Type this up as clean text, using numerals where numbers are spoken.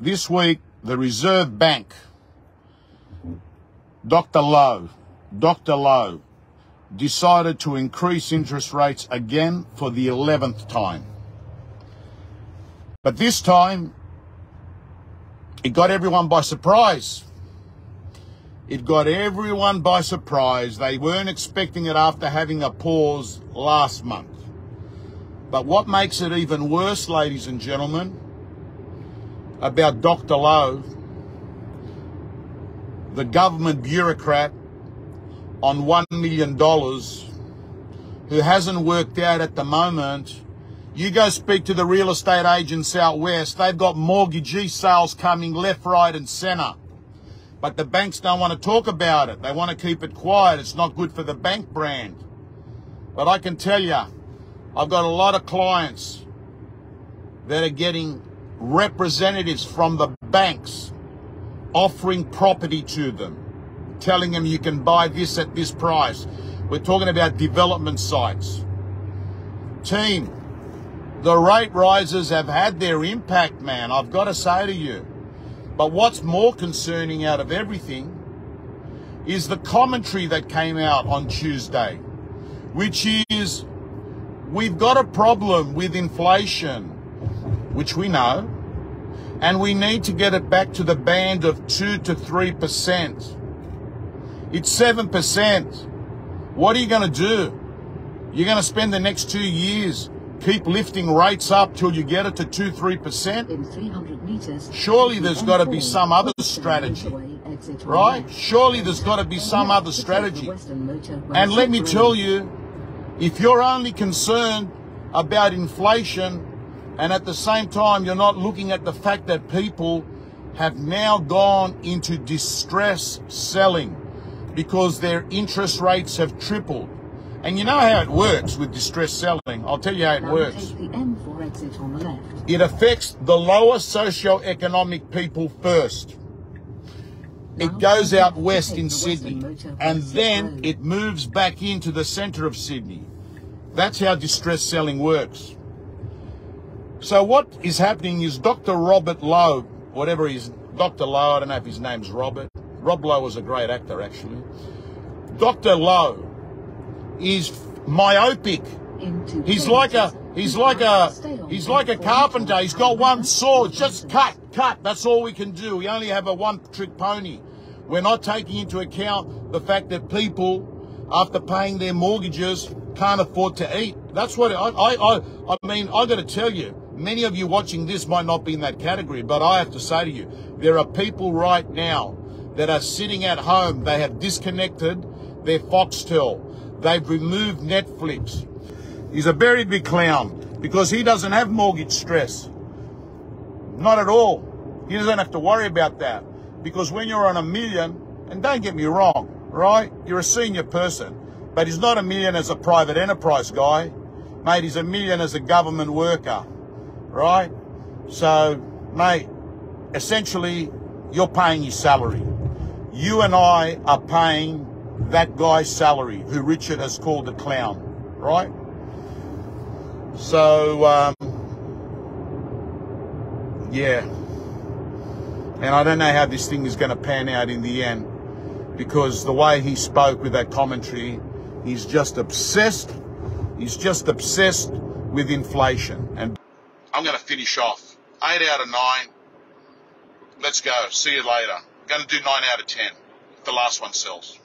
This week, the Reserve Bank, Dr. Lowe, decided to increase interest rates again for the 11th time. But this time, it got everyone by surprise. It got everyone by surprise. They weren't expecting it after having a pause last month. But what makes it even worse, ladies and gentlemen, about Dr. Lowe, the government bureaucrat on $1 million who hasn't worked out at the moment. You go speak to the real estate agents out west. They've got mortgagee sales coming left, right and centre. But the banks don't want to talk about it. They want to keep it quiet. It's not good for the bank brand. But I can tell you, I've got a lot of clients that are getting representatives from the banks offering property to them, telling them you can buy this at this price. We're talking about development sites. Team, the rate rises have had their impact, man, I've got to say to you. But what's more concerning out of everything is the commentary that came out on Tuesday, which is we've got a problem with inflation, which we know, and we need to get it back to the band of 2 to 3%. It's 7%. What are you going to do? You're going to spend the next 2 years keep lifting rates up till you get it to 2-3%? In 300 meters, surely there's got to be some other strategy, right? Surely there's got to be some other strategy. And let me tell you, if you're only concerned about inflation and at the same time you're not looking at the fact that people have now gone into distress selling because their interest rates have tripled. And you know how it works with distress selling. I'll tell you how it works. Take the M4 exit on the left. It affects the lower socio-economic people first. It goes out west in Sydney, and then it moves back into the centre of Sydney. That's how distress selling works. So what is happening is Dr. Robert Lowe, whatever he's, Dr. Lowe, I don't know if his name's Robert. Rob Lowe was a great actor, actually. Dr. Lowe is myopic. He's like a carpenter. He's got one saw. Just cut. That's all we can do. We only have a one-trick pony. We're not taking into account the fact that people, after paying their mortgages, can't afford to eat. That's what I mean. I got to tell you, many of you watching this might not be in that category, but I have to say to you, there are people right now that are sitting at home. They have disconnected their Foxtel. They've removed Netflix. He's a very big clown because he doesn't have mortgage stress. Not at all. He doesn't have to worry about that because when you're on $1 million, and don't get me wrong, right? You're a senior person, but he's not $1 million as a private enterprise guy. Mate, he's $1 million as a government worker, right? So, mate, essentially, you're paying his salary. You and I are paying that guy's salary, who Richard has called a clown, right? So, yeah. And I don't know how this thing is going to pan out in the end, because the way he spoke with that commentary, he's just obsessed. He's just obsessed with inflation. And I'm going to finish off. 8 out of 9. Let's go. See you later. I'm going to do 9 out of 10. The last one sells.